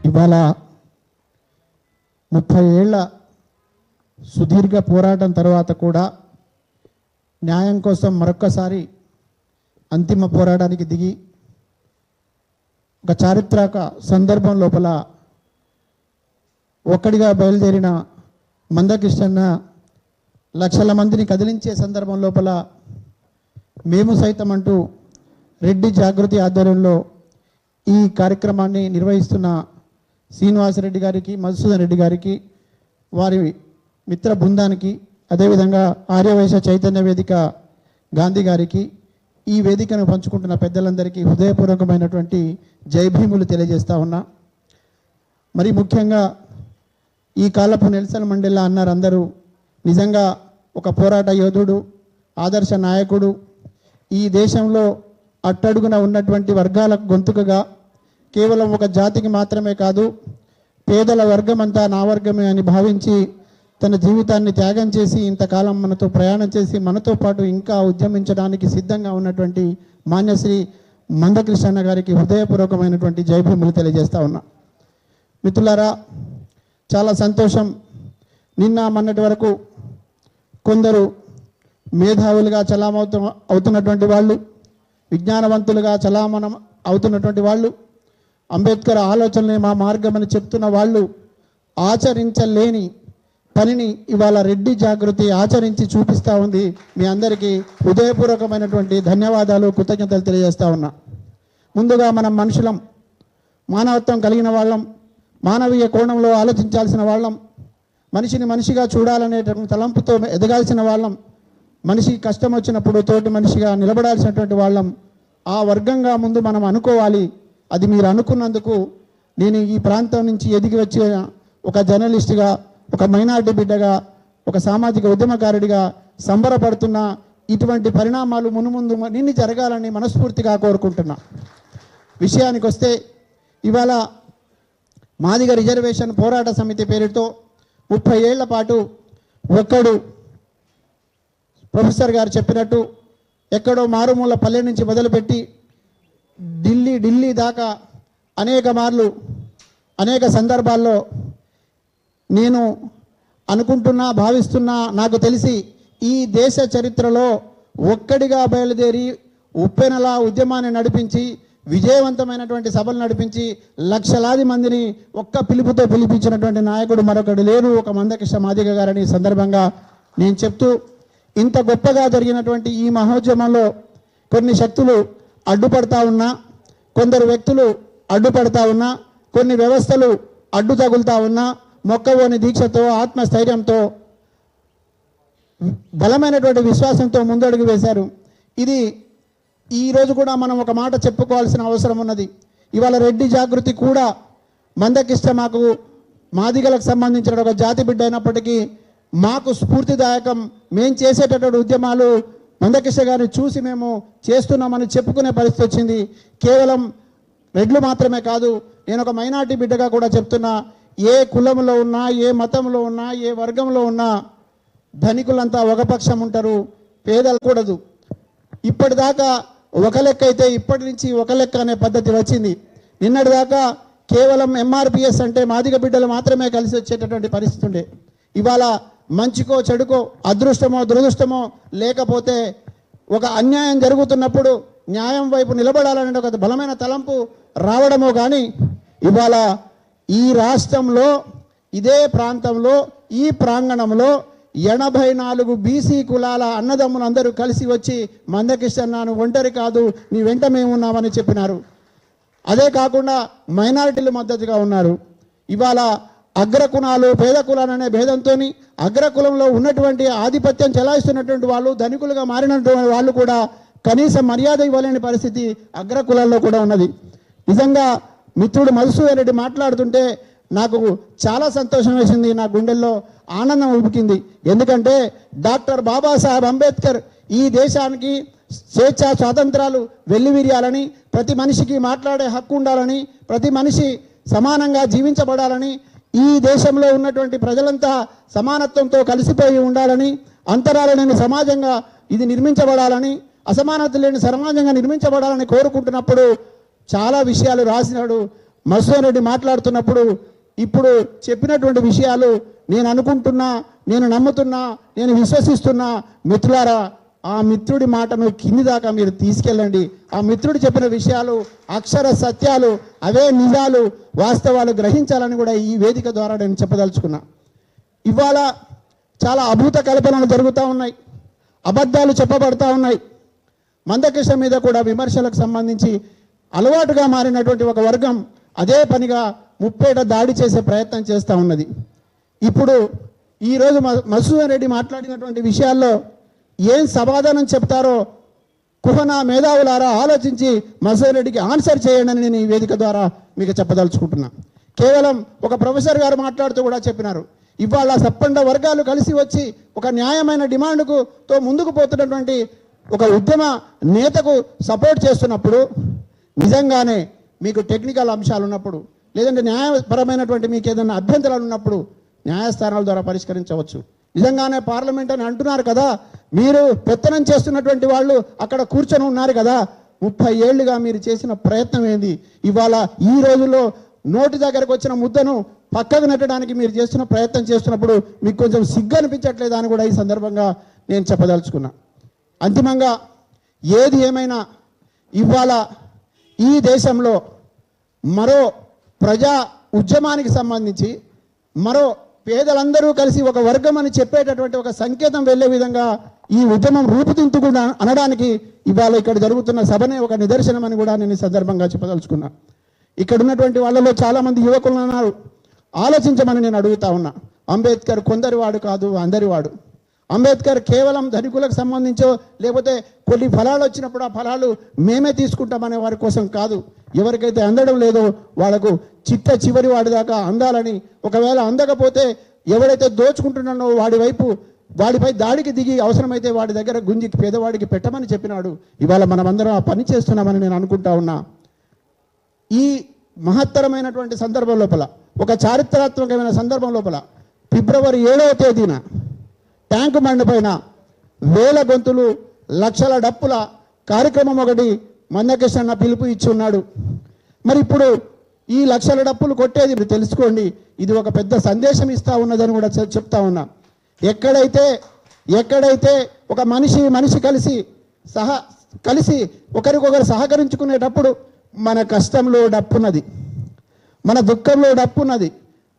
ఇవాళ 30 ఏళ్ల సుదీర్ఘ పోరాటం తర్వాత కూడా న్యాయం కోసం మరొక్కసారి అంతిమ పోరాటానికి దిగి ఒక చారిత్రక సందర్భం లోపల ఒక్కడిగా బయలుదేరిన మందకృష్ణన్న లక్షల మందిని కదిలించే సందర్భం లోపల మేము సైతం అంటూ రెడ్డి జాగృతి ఆధ్వర్యంలో ఈ కార్యక్రమాన్ని నిర్వహిస్తున్న శ్రీనివాసరెడ్డి గారికి, మధుసూదన్ రెడ్డి గారికి, వారి మిత్ర బృందానికి, అదేవిధంగా ఆర్యవైశ్య చైతన్య వేదిక గాంధీ గారికి, ఈ వేదికను పంచుకుంటున్న పెద్దలందరికీ హృదయపూర్వకమైనటువంటి జైభీములు తెలియజేస్తా ఉన్నా. మరి ముఖ్యంగా ఈ కాలపు నెల్సన్ మండేలా అన్నారు అందరూ. నిజంగా ఒక పోరాట యోధుడు, ఆదర్శ నాయకుడు, ఈ దేశంలో అట్టడుగున ఉన్నటువంటి వర్గాలకు గొంతుకగా కేవలం ఒక జాతికి మాత్రమే కాదు, పేదల వర్గం అంతా నా వర్గమే అని భావించి తన జీవితాన్ని త్యాగం చేసి ఇంతకాలం మనతో ప్రయాణం చేసి మనతో పాటు ఇంకా ఉద్యమించడానికి సిద్ధంగా ఉన్నటువంటి మాన్యశ్రీ మందకృష్ణన్న గారికి హృదయపూర్వకమైనటువంటి జైభీములు తెలియజేస్తా ఉన్నా. మిత్రులారా, చాలా సంతోషం. నిన్న మొన్నటి వరకు కొందరు మేధావులుగా అవుతున్నటువంటి వాళ్ళు, విజ్ఞానవంతులుగా చలామణం అవుతున్నటువంటి వాళ్ళు, అంబేద్కర్ ఆలోచనలే మా మార్గం అని చెప్తున్న వాళ్ళు ఆచరించలేని పనిని ఇవాళ రెడ్డి జాగృతి ఆచరించి చూపిస్తూ ఉంది. మీ అందరికీ హృదయపూర్వకమైనటువంటి ధన్యవాదాలు, కృతజ్ఞతలు తెలియజేస్తా ఉన్నా. ముందుగా మనం మనుషులం, మానవత్వం కలిగిన వాళ్ళం, మానవీయ కోణంలో ఆలోచించాల్సిన వాళ్ళం, మనిషిని మనిషిగా చూడాలనే తలంపుతో ఎదగాల్సిన వాళ్ళం, మనిషి కష్టం వచ్చినప్పుడు తోటి మనిషిగా నిలబడాల్సినటువంటి వాళ్ళం. ఆ వర్గంగా ముందు మనం అనుకోవాలి. అది మీరు అనుకున్నందుకు నేను ఈ ప్రాంతం నుంచి ఎదిగి వచ్చే ఒక జర్నలిస్టుగా, ఒక మైనారిటీ బిడ్డగా, ఒక సామాజిక ఉద్యమకారుడిగా సంబరపడుతున్నా. ఇటువంటి పరిణామాలు మునుముందు నిన్ని జరగాలని మనస్ఫూర్తిగా కోరుకుంటున్నా. విషయానికి వస్తే, ఇవాళ మాదిగ రిజర్వేషన్ పోరాట సమితి పేరుతో 30 ఏళ్ల పాటు ఒక్కడు ప్రొఫెసర్ గారు చెప్పినట్టు ఎక్కడో మారుమూల పల్లె నుంచి మొదలుపెట్టి ఢిల్లీ దాకా అనేక మార్లు అనేక సందర్భాల్లో నేను అనుకుంటున్నా, భావిస్తున్నా, నాకు తెలిసి ఈ దేశ చరిత్రలో ఒక్కడిగా బయలుదేరి ఉప్పెనలా ఉద్యమాన్ని నడిపించి విజయవంతమైనటువంటి సభలు నడిపించి లక్షలాది మందిని ఒక్క పిలుపుతో పిలిపించినటువంటి నాయకుడు మరొకడు లేరు, ఒక మందకృష్ణ మాదిగ గారని సందర్భంగా నేను చెప్తూ, ఇంత గొప్పగా జరిగినటువంటి ఈ మహోద్యమంలో కొన్ని శక్తులు అడ్డుపడతా ఉన్నా, కొందరు వ్యక్తులు అడ్డుపడతా ఉన్నా, కొన్ని వ్యవస్థలు అడ్డు తగులుతా ఉన్నా, మొక్కవోని దీక్షతో, ఆత్మస్థైర్యంతో, బలమైనటువంటి విశ్వాసంతో ముందడుగు వేశారు. ఇది ఈరోజు కూడా మనం ఒక మాట చెప్పుకోవాల్సిన అవసరం ఉన్నది. ఇవాళ రెడ్డి జాగృతి కూడా మందకృష్ణ మాకు మాదిగలకు సంబంధించిన ఒక జాతి బిడ్డ అయినప్పటికీ మాకు స్ఫూర్తిదాయకం. మేము చేసేటటువంటి ఉద్యమాలు మందకృష్ణ గారిని చూసి మేము చేస్తున్నామని చెప్పుకునే పరిస్థితి వచ్చింది. కేవలం రెడ్లు మాత్రమే కాదు, నేను ఒక మైనారిటీ బిడ్డగా కూడా చెప్తున్నా, ఏ కులంలో ఉన్నా, ఏ మతంలో ఉన్నా, ఏ వర్గంలో ఉన్నా ధనికులంతా ఒక పక్షం ఉంటారు, పేదలు కూడదు. ఇప్పటిదాకా ఒక లెక్క అయితే ఇప్పటి నుంచి ఒక లెక్క అనే పద్ధతి వచ్చింది. నిన్నటిదాకా కేవలం ఎంఆర్పిఎస్ అంటే మాదిగ బిడ్డలు మాత్రమే కలిసి వచ్చేటటువంటి పరిస్థితి ఉండే. ఇవాళ మంచికో చెడుకో, అదృష్టమో దురదృష్టమో, లేకపోతే ఒక అన్యాయం జరుగుతున్నప్పుడు న్యాయం వైపు నిలబడాలనే ఒక బలమైన తలంపు రావడమో కానీ ఇవాళ ఈ రాష్ట్రంలో, ఇదే ప్రాంతంలో, ఈ ప్రాంగణంలో 84 బీసీ కులాల అన్నదమ్ములందరూ కలిసి వచ్చి మందకృష్ణ నువ్వు ఒంటరి కాదు, నీ వెంట మేము ఉన్నామని చెప్పినారు. అదే కాకుండా మైనారిటీలు మద్దతుగా ఉన్నారు. ఇవాళ అగ్రకులాలు పేద కులాలు అనే భేదంతో అగ్రకులంలో ఉన్నటువంటి ఆధిపత్యం చెలాయిస్తున్నటువంటి వాళ్ళు, ధనికులుగా మారినటువంటి వాళ్ళు కూడా కనీస మర్యాద ఇవ్వలేని పరిస్థితి అగ్రకులాల్లో కూడా ఉన్నది. నిజంగా మిత్రుడు మధుసూదన్ రెడ్డి మాట్లాడుతుంటే నాకు చాలా సంతోషం వేసింది, నా గుండెల్లో ఆనందం ఉబికింది. ఎందుకంటే డాక్టర్ బాబాసాహెబ్ అంబేద్కర్ ఈ దేశానికి స్వేచ్ఛ స్వాతంత్రాలు వెల్లివిరియాలని, ప్రతి మనిషికి మాట్లాడే హక్కు ఉండాలని, ప్రతి మనిషి సమానంగా జీవించబడాలని, ఈ దేశంలో ఉన్నటువంటి ప్రజలంతా సమానత్వంతో కలిసిపోయి ఉండాలని, అంతరాలు లేని సమాజంగా ఇది నిర్మించబడాలని, అసమానత లేని సమాజంగా నిర్మించబడాలని కోరుకుంటున్నప్పుడు చాలా విషయాలు రాసినాడు మధుసూదన్ రెడ్డి మాట్లాడుతున్నప్పుడు ఇప్పుడు చెప్పినటువంటి విషయాలు నేను అనుకుంటున్నా, నేను నమ్ముతున్నా, నేను విశ్వసిస్తున్నా. మిత్రులారా, ఆ మిత్రుడి మాటను కింది దాకా మీరు తీసుకెళ్ళండి. ఆ మిత్రుడు చెప్పిన విషయాలు అక్షర సత్యాలు, అవే నిజాలు, వాస్తవాలు గ్రహించాలని కూడా ఈ వేదిక ద్వారా నేను చెప్పదలుచుకున్నా. ఇవాళ చాలా అభూత కల్పనలు జరుగుతూ ఉన్నాయి, అబద్ధాలు చెప్పబడతా ఉన్నాయి. మందకృష్ణ మీద కూడా విమర్శలకు సంబంధించి అలవాటుగా మారినటువంటి ఒక వర్గం అదే పనిగా ముప్పేట దాడి చేసే ప్రయత్నం చేస్తూ ఉన్నది. ఇప్పుడు ఈరోజు మధుసూదన్ రెడ్డి మాట్లాడినటువంటి విషయాల్లో ఏం సమాధానం చెప్తారో కుహనా మేధావులారా ఆలోచించి మధుసూదన్ రెడ్డికి ఆన్సర్ చేయండి అని నేను ఈ వేదిక ద్వారా మీకు చెప్పదలుచుకుంటున్నా. కేవలం ఒక ప్రొఫెసర్ గారు మాట్లాడుతూ కూడా చెప్పినారు, ఇవాళ సప్పండ వర్గాలు కలిసి వచ్చి ఒక న్యాయమైన డిమాండ్తో ముందుకు పోతున్నటువంటి ఒక ఉద్యమ నేతకు సపోర్ట్ చేస్తున్నప్పుడు, నిజంగానే మీకు టెక్నికల్ అంశాలు ఉన్నప్పుడు, లేదంటే న్యాయపరమైనటువంటి మీకు ఏదైనా అభ్యంతరాలు ఉన్నప్పుడు న్యాయస్థానాల ద్వారా పరిష్కరించవచ్చు. నిజంగానే పార్లమెంట్ అని అంటున్నారు కదా, మీరు పెత్తనం చేస్తున్నటువంటి వాళ్ళు అక్కడ కూర్చొని ఉన్నారు కదా, 30 ఏళ్లుగా మీరు చేసిన ప్రయత్నం ఏంది? ఇవాళ ఈ రోజుల్లో నోటి దగ్గరకు వచ్చిన ముద్దను పక్కకు నెట్టడానికి మీరు చేస్తున్న ప్రయత్నం చేస్తున్నప్పుడు మీకు కొంచెం సిగ్గు అనిపించట్లేదా అని కూడా ఈ సందర్భంగా నేను చెప్పదలుచుకున్నా. అంతిమంగా ఏది ఏమైనా ఇవాళ ఈ దేశంలో మరో ప్రజా ఉద్యమానికి సంబంధించి మరో పేదలందరూ కలిసి ఒక వర్గం అని చెప్పేటటువంటి ఒక సంకేతం వెళ్ళే విధంగా ఈ ఉద్యమం రూపుదిద్దుకుండా అనడానికి ఇవాళ ఇక్కడ జరుగుతున్న సభనే ఒక నిదర్శనం అని కూడా నేను ఈ సందర్భంగా చెప్పదలుచుకున్నా. ఇక్కడ ఉన్నటువంటి వాళ్ళలో చాలామంది యువకులు అన్నారు, ఆలోచించమని నేను అడుగుతా ఉన్నా. అంబేద్కర్ కొందరివాడు కాదు, అందరివాడు. అంబేద్కర్ కేవలం ధనికులకు సంబంధించో లేకపోతే కొన్ని ఫలాలు వచ్చినప్పుడు ఆ ఫలాలు మేమే తీసుకుంటామనే వారి కోసం కాదు. ఎవరికైతే అందడం లేదో వాళ్లకు చిట్ట చివరి వాడి దాకా అందాలని, ఒకవేళ అందకపోతే ఎవడైతే దోచుకుంటున్నాడో వాడిపై దాడికి దిగి అవసరమైతే వాడి దగ్గర గుంజి పేదవాడికి పెట్టమని చెప్పినాడు. ఇవాళ మనమందరం ఆ పని చేస్తున్నామని నేను అనుకుంటా ఉన్నా. ఈ మహత్తరమైనటువంటి సందర్భం లోపల, ఒక చారిత్రాత్మకమైన సందర్భం లోపల ఫిబ్రవరి 7వ తేదీన ట్యాంకు బండ్ పైన వేల గొంతులు లక్షల డప్పుల కార్యక్రమం ఒకటి మందకృష్ణ పిలుపు ఇచ్చి ఉన్నాడు. మరి ఇప్పుడు ఈ లక్షల డప్పులు కొట్టేది మీరు తెలుసుకోండి, ఇది ఒక పెద్ద సందేశం ఇస్తా ఉన్నదని కూడా చెప్తా ఉన్నా. ఎక్కడైతే ఒక మనిషి కలిసి ఒకరికొకరు సహకరించుకునేటప్పుడు మన కష్టంలో డప్పున్నది, మన దుఃఖంలో డప్పున్నది,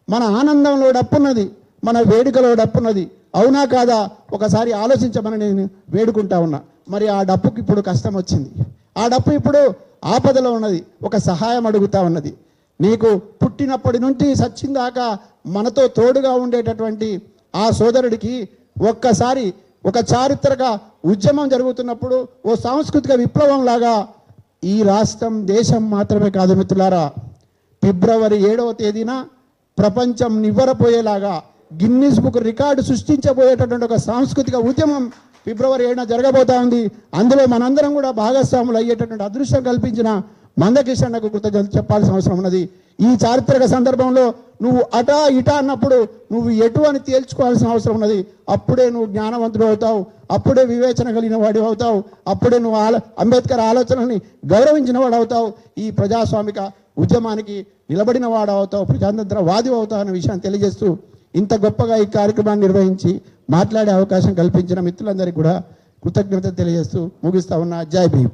మన ఆనందంలో డప్పున్నది, మన వేడుకలో డప్పున్నది. అవునా కాదా ఒకసారి ఆలోచించమని నేను వేడుకుంటా ఉన్నా. మరి ఆ డప్పుకి ఇప్పుడు కష్టం వచ్చింది, ఆ డప్పు ఇప్పుడు ఆపదలో ఉన్నది, ఒక సహాయం అడుగుతా ఉన్నది. నీకు పుట్టినప్పటి నుండి సచ్చిందాకా మనతో తోడుగా ఉండేటటువంటి ఆ సోదరుడికి ఒక్కసారి ఒక చారిత్రక ఉద్యమం జరుగుతున్నప్పుడు ఓ సాంస్కృతిక విప్లవం లాగా ఈ రాష్ట్రం దేశం మాత్రమే కాదు మిత్రులారా, ఫిబ్రవరి 7వ తేదీన ప్రపంచం నివ్వరపోయేలాగా గిన్నిస్ బుక్ రికార్డు సృష్టించబోయేటటువంటి ఒక సాంస్కృతిక ఉద్యమం ఫిబ్రవరి 7న జరగబోతా ఉంది. అందులో మనందరం కూడా భాగస్వాములు అయ్యేటటువంటి అదృష్టం కల్పించిన మందకృష్ణకు కృతజ్ఞతలు చెప్పాల్సిన అవసరం ఉన్నది. ఈ చారిత్రక సందర్భంలో నువ్వు అటా ఇటా అన్నప్పుడు నువ్వు ఎటు అని తేల్చుకోవాల్సిన అవసరం ఉన్నది. అప్పుడే నువ్వు జ్ఞానవంతుడు అవుతావు, అప్పుడే వివేచన కలిగిన వాడు అవుతావు, అప్పుడే నువ్వు అంబేద్కర్ ఆలోచనని గౌరవించిన వాడు అవుతావు, ఈ ప్రజాస్వామిక ఉద్యమానికి నిలబడిన వాడు అవుతావు, ప్రజాతంత్రవాది అవుతావు అనే విషయాన్ని తెలియజేస్తూ ఇంత గొప్పగా ఈ కార్యక్రమాన్ని నిర్వహించి మాట్లాడే అవకాశం కల్పించిన మిత్రులందరికీ కూడా కృతజ్ఞత తెలియజేస్తూ ముగిస్తా ఉన్నా. జై భీమ్.